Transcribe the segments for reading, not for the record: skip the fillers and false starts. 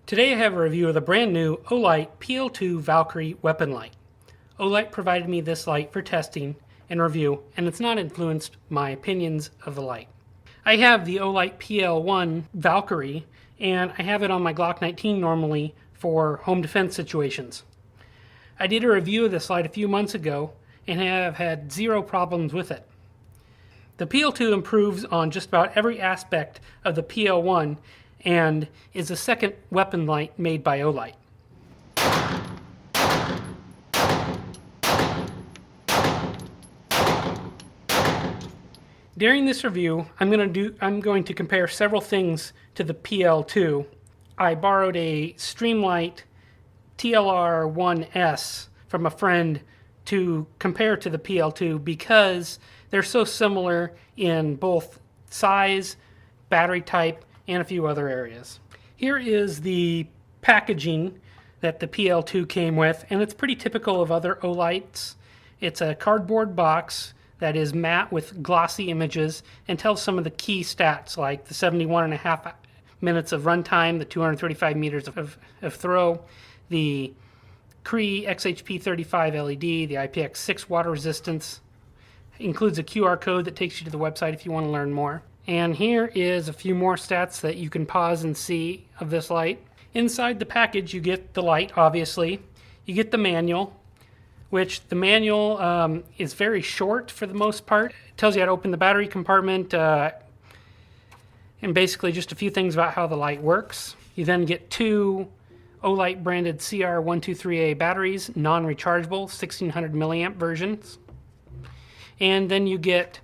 Today I have a review of the brand new Olight PL-2 Valkerie weapon light. Olight provided me this light for testing and review, and it's not influenced my opinions of the light. I have the Olight PL-1 Valkerie, and I have it on my Glock 19 normally for home defense situations. I did a review of this light a few months ago and have had zero problems with it. The PL-2 improves on just about every aspect of the PL-1 and is the second weapon light made by Olight. During this review, I'm going to compare several things to the PL-2. I borrowed a Streamlight TLR-1S from a friend to compare to the PL-2 because they're so similar in both size, battery type, and a few other areas. Here is the packaging that the PL-2 came with, and it's pretty typical of other Olights. It's a cardboard box that is matte with glossy images and tells some of the key stats like the 71.5 minutes of runtime, the 235 meters of throw, the Cree XHP35 LED, the IPX6 water resistance. It includes a QR code that takes you to the website if you want to learn more. And here is a few more stats that you can pause and see of this light. Inside the package you get the light, obviously. You get the manual, which the manual is very short for the most part. It tells you how to open the battery compartment and basically just a few things about how the light works. You then get two Olight branded CR123A batteries, non-rechargeable, 1600 milliamp versions. And then you get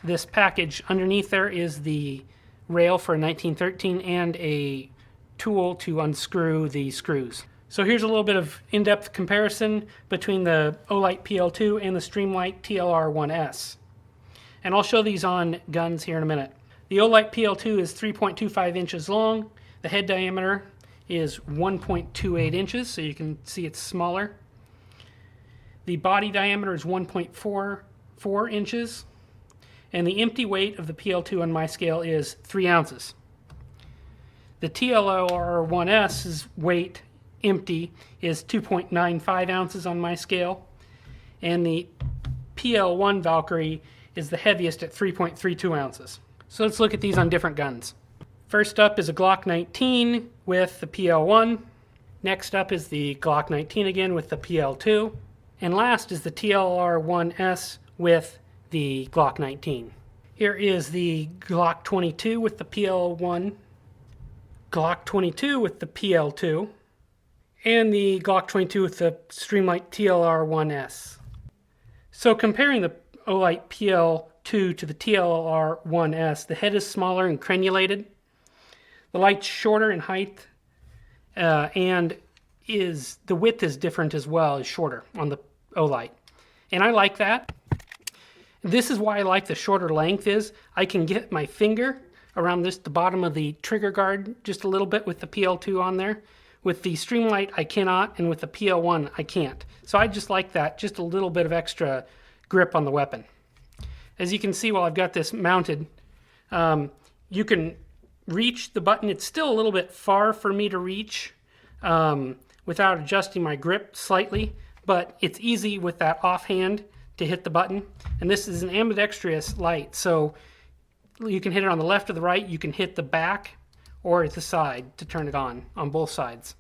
this package. Underneath there is the rail for a 1913 and a tool to unscrew the screws. So here's a little bit of in-depth comparison between the Olight PL-2 and the Streamlight TLR-1S. And I'll show these on guns here in a minute. The Olight PL-2 is 3.25 inches long. The head diameter is 1.28 inches, so you can see it's smaller. The body diameter is 1.44 inches. And the empty weight of the PL-2 on my scale is 3 ounces. The TLR-1S's weight empty is 2.95 ounces on my scale, and the PL-1 Valkyrie is the heaviest at 3.32 ounces. So let's look at these on different guns. First up is a Glock 19 with the PL-1. Next up is the Glock 19 again with the PL-2. And last is the TLR-1S with the Glock 19. Here is the Glock 22 with the PL-1, Glock 22 with the PL-2, and the Glock 22 with the Streamlight TLR-1S. So comparing the Olight PL-2 to the TLR-1S, the head is smaller and crenulated. The light's shorter in height, and the width is different as well, is shorter on the Olight. And I like that. This is why I like the shorter length is I can get my finger around the bottom of the trigger guard just a little bit with the PL-2 on there. With the Streamlight I cannot, and with the PL-1 I can't. So I just like that, just a little bit of extra grip on the weapon. As you can see while I've got this mounted, you can reach the button. It's still a little bit far for me to reach without adjusting my grip slightly, but it's easy with that offhand to hit the button. And this is an ambidextrous light, so you can hit it on the left or the right, you can hit the back or at the side to turn it on both sides.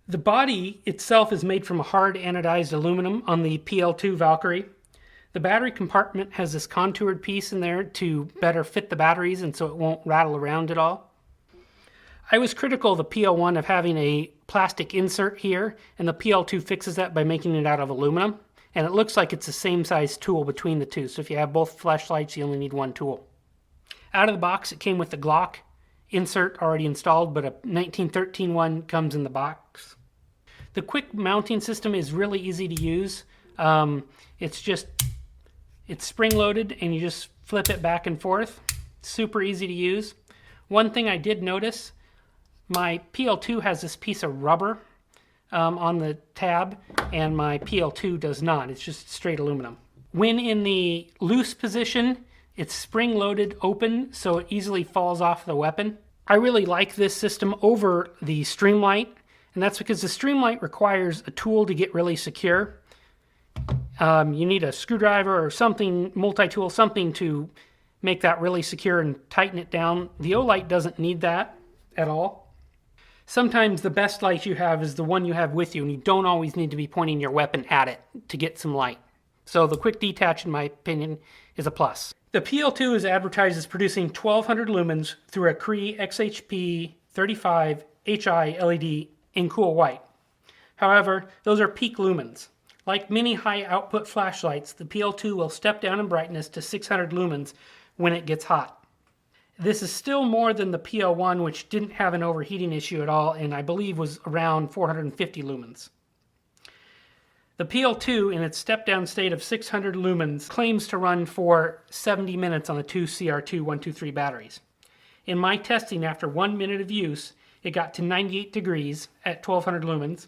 The body itself is made from a hard anodized aluminum on the PL-2 Valkyrie. The battery compartment has this contoured piece in there to better fit the batteries and so it won't rattle around at all. I was critical of the PL-1 of having a plastic insert here, and the PL-2 fixes that by making it out of aluminum. And it looks like it's the same size tool between the two, so if you have both flashlights, you only need one tool. Out of the box, it came with the Glock insert already installed, but a 1913 one comes in the box. The quick mounting system is really easy to use. It's spring-loaded, and you just flip it back and forth. Super easy to use. One thing I did notice, my PL-2 has this piece of rubber on the tab, and my PL-2 does not. It's just straight aluminum. When in the loose position, it's spring-loaded open, so it easily falls off the weapon. I really like this system over the Streamlight, and that's because the Streamlight requires a tool to get really secure. You need a screwdriver or something, multi-tool, something to make that really secure and tighten it down. The Olight doesn't need that at all. Sometimes the best light you have is the one you have with you, and you don't always need to be pointing your weapon at it to get some light. So the quick detach, in my opinion, is a plus. The PL-2 is advertised as producing 1200 lumens through a Cree XHP 35 HI LED in cool white. However, those are peak lumens. Like many high output flashlights, the PL-2 will step down in brightness to 600 lumens when it gets hot. This is still more than the PL-1, which didn't have an overheating issue at all, and I believe was around 450 lumens. The PL-2, in its step-down state of 600 lumens, claims to run for 70 minutes on the two CR2 123 batteries. In my testing, after 1 minute of use, it got to 98 degrees at 1200 lumens.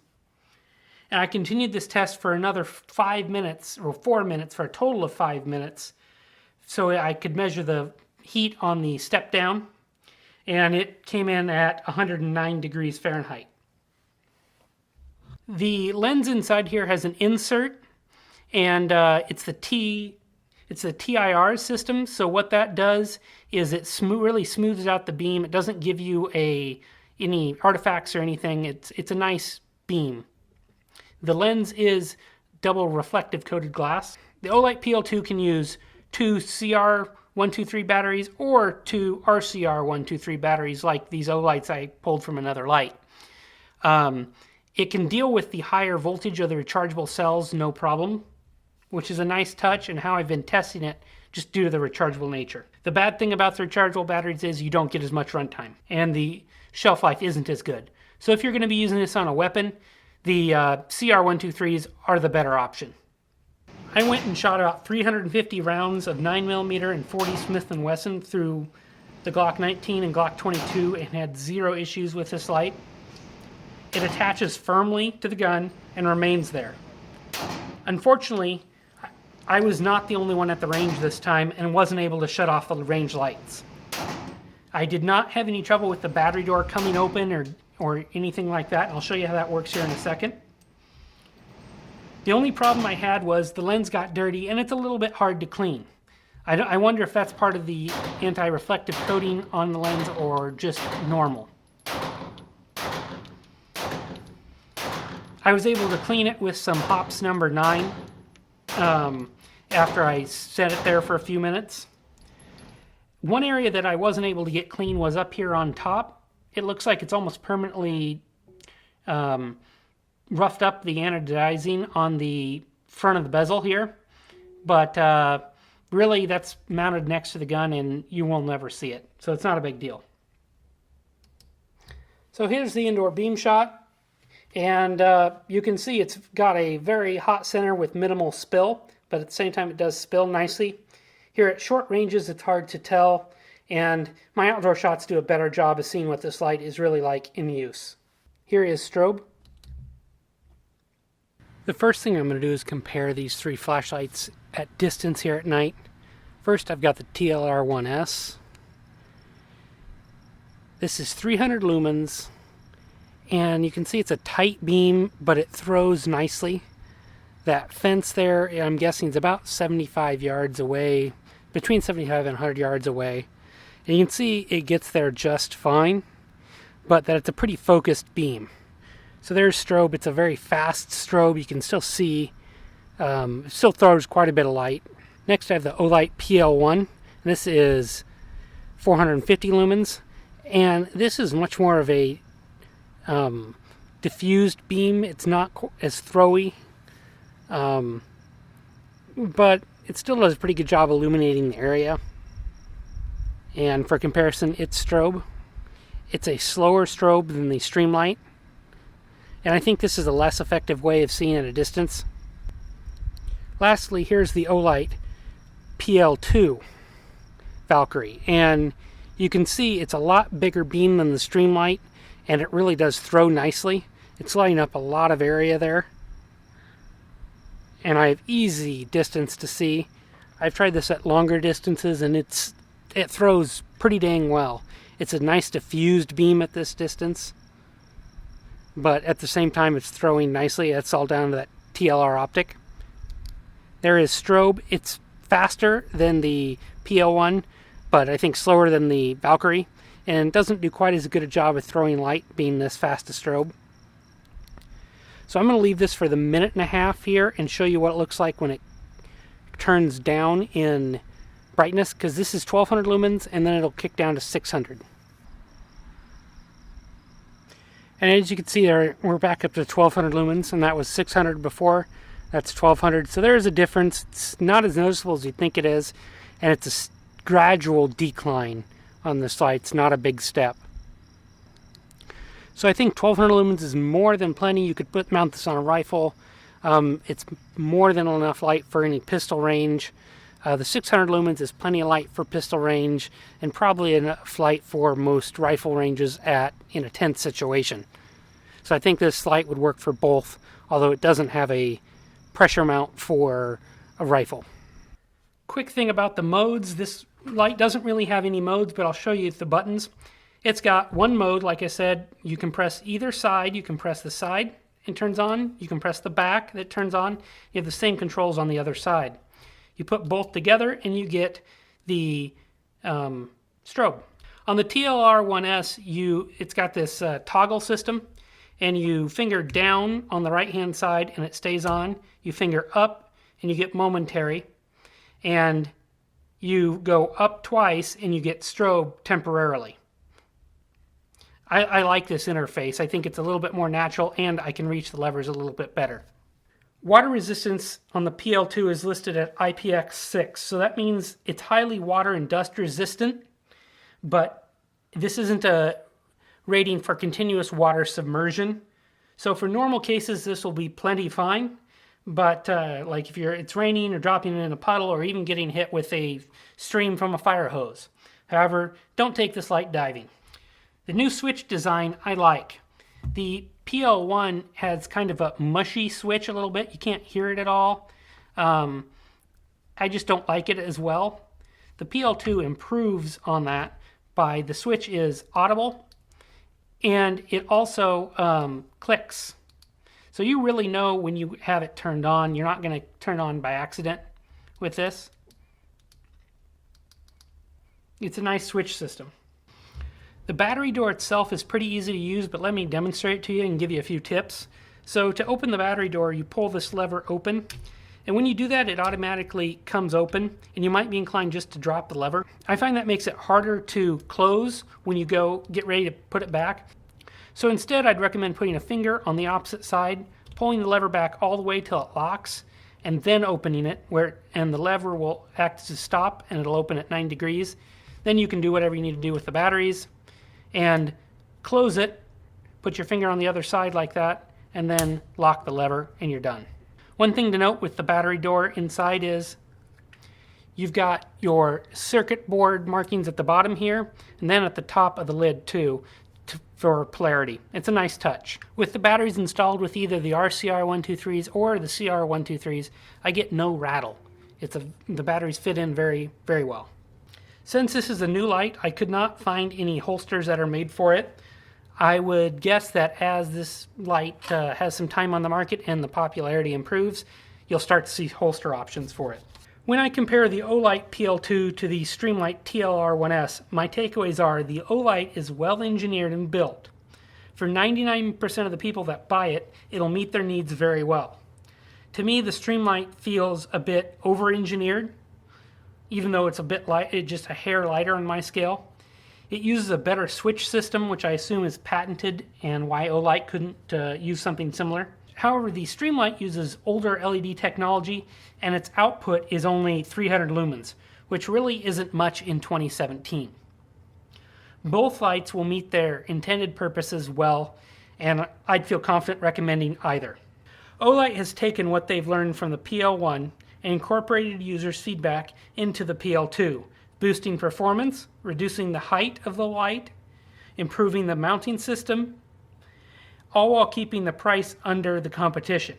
And I continued this test for another 5 minutes, or 4 minutes, for a total of 5 minutes, so I could measure the heat on the step down, and it came in at 109 degrees Fahrenheit. The lens inside here has an insert, and it's the TIR system. So what that does is it really smooths out the beam. It doesn't give you any artifacts or anything. It's a nice beam. The lens is double reflective coated glass. The Olight PL-2 can use 2 CR123 batteries or 2 RCR123 batteries, like these Olights I pulled from another light. It can deal with the higher voltage of the rechargeable cells, no problem, which is a nice touch and how I've been testing it just due to the rechargeable nature. The bad thing about the rechargeable batteries is you don't get as much runtime, and the shelf life isn't as good. So if you're going to be using this on a weapon, the CR123s are the better option. I went and shot about 350 rounds of 9mm and 40 Smith & Wesson through the Glock 19 and Glock 22 and had zero issues with this light. It attaches firmly to the gun and remains there. Unfortunately, I was not the only one at the range this time and wasn't able to shut off the range lights. I did not have any trouble with the battery door coming open or anything like that. I'll show you how that works here in a second. The only problem I had was the lens got dirty and it's a little bit hard to clean. I wonder if that's part of the anti-reflective coating on the lens or just normal. I was able to clean it with some Hops number 9 after I set it there for a few minutes. One area that I wasn't able to get clean was up here on top. It looks like it's almost permanently roughed up the anodizing on the front of the bezel here. But really that's mounted next to the gun and you will never see it. So it's not a big deal. So here's the indoor beam shot. And you can see it's got a very hot center with minimal spill, but at the same time it does spill nicely. Here at short ranges it's hard to tell, and my outdoor shots do a better job of seeing what this light is really like in use. Here is Strobe. The first thing I'm going to do is compare these three flashlights at distance here at night. First I've got the TLR1S. This is 300 lumens. And you can see it's a tight beam, but it throws nicely. That fence there, I'm guessing, is about 75 yards away, between 75 and 100 yards away. And you can see it gets there just fine, but that it's a pretty focused beam. So there's Strobe. It's a very fast Strobe. You can still see, it still throws quite a bit of light. Next I have the Olight PL-1. This is 450 lumens, and this is much more of a diffused beam. It's not as throwy, but it still does a pretty good job illuminating the area. And for comparison, it's Strobe. It's a slower Strobe than the Streamlight, and I think this is a less effective way of seeing at a distance. Lastly, here's the Olight PL-2 Valkerie, and you can see it's a lot bigger beam than the Streamlight, and it really does throw nicely. It's lighting up a lot of area there. And I have easy distance to see. I've tried this at longer distances and it throws pretty dang well. It's a nice diffused beam at this distance, but at the same time it's throwing nicely. It's all down to that TLR optic. There is strobe. It's faster than the PL-1, but I think slower than the Valkyrie, and doesn't do quite as good a job of throwing light being this fast to strobe. So I'm going to leave this for the 1.5 minutes here and show you what it looks like when it turns down in brightness, because this is 1200 lumens and then it'll kick down to 600. And as you can see there, we're back up to 1200 lumens, and that was 600 before. That's 1200. So there is a difference. It's not as noticeable as you think it is, and it's a gradual decline on this light. It's not a big step. So I think 1200 lumens is more than plenty. You could mount this on a rifle. It's more than enough light for any pistol range. The 600 lumens is plenty of light for pistol range, and probably enough light for most rifle ranges in a tense situation. So I think this light would work for both, although it doesn't have a pressure mount for a rifle. Quick thing about the modes. This light doesn't really have any modes, but I'll show you the buttons. It's got one mode, like I said. You can press either side. You can press the side, it turns on. You can press the back, that turns on. You have the same controls on the other side. You put both together and you get the strobe. On the TLR-1S, it's got this toggle system, and you finger down on the right hand side and it stays on. You finger up and you get momentary, and you go up twice and you get strobe temporarily. I like this interface. I think it's a little bit more natural, and I can reach the levers a little bit better. Water resistance on the PL-2 is listed at IPX6, so that means it's highly water and dust resistant, but this isn't a rating for continuous water submersion. So for normal cases, this will be plenty fine, but like if it's raining or dropping in a puddle or even getting hit with a stream from a fire hose. However, don't take this light diving. The new switch design I like. The PL-1 has kind of a mushy switch a little bit. You can't hear it at all. I just don't like it as well. The PL-2 improves on that by the switch is audible, and it also clicks. So you really know when you have it turned on. You're not going to turn on by accident with this. It's a nice switch system. The battery door itself is pretty easy to use, but let me demonstrate to you and give you a few tips. So to open the battery door, you pull this lever open, and when you do that, it automatically comes open, and you might be inclined just to drop the lever. I find that makes it harder to close when you go get ready to put it back. So instead, I'd recommend putting a finger on the opposite side, pulling the lever back all the way till it locks, and then opening it, and the lever will act as a stop, and it'll open at 9 degrees. Then you can do whatever you need to do with the batteries, and close it, put your finger on the other side like that, and then lock the lever, and you're done. One thing to note with the battery door inside is you've got your circuit board markings at the bottom here, and then at the top of the lid too, for polarity. It's a nice touch. With the batteries installed with either the RCR123s or the CR123s, I get no rattle. The batteries fit in very, very well. Since this is a new light, I could not find any holsters that are made for it. I would guess that as this light has some time on the market and the popularity improves, you'll start to see holster options for it. When I compare the Olight PL-2 to the Streamlight TLR-1S, my takeaways are the Olight is well engineered and built. For 99% of the people that buy it, it'll meet their needs very well. To me, the Streamlight feels a bit over-engineered, even though it's a bit light, just a hair lighter on my scale. It uses a better switch system, which I assume is patented, and why Olight couldn't use something similar. However, the Streamlight uses older LED technology, and its output is only 300 lumens, which really isn't much in 2017. Both lights will meet their intended purposes well, and I'd feel confident recommending either. Olight has taken what they've learned from the PL-1 and incorporated users' feedback into the PL-2, boosting performance, reducing the height of the light, improving the mounting system, all while keeping the price under the competition.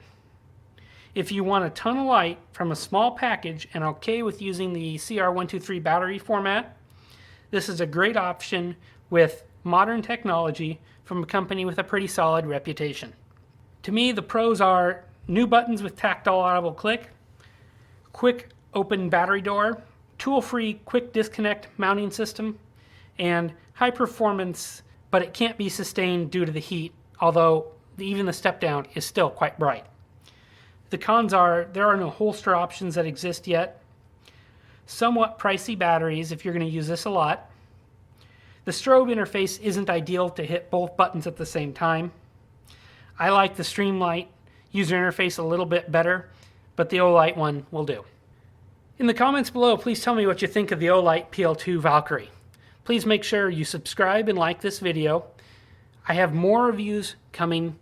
If you want a ton of light from a small package and okay with using the CR123 battery format, this is a great option with modern technology from a company with a pretty solid reputation. To me, the pros are new buttons with tactile audible click, quick open battery door, tool-free quick disconnect mounting system, and high performance, but it can't be sustained due to the heat, although even the step down is still quite bright. The cons are there are no holster options that exist yet, somewhat pricey batteries if you're going to use this a lot. The strobe interface isn't ideal to hit both buttons at the same time. I like the Streamlight user interface a little bit better, but the Olight one will do. In the comments below, please tell me what you think of the Olight PL-2 Valkerie. Please make sure you subscribe and like this video. I have more reviews coming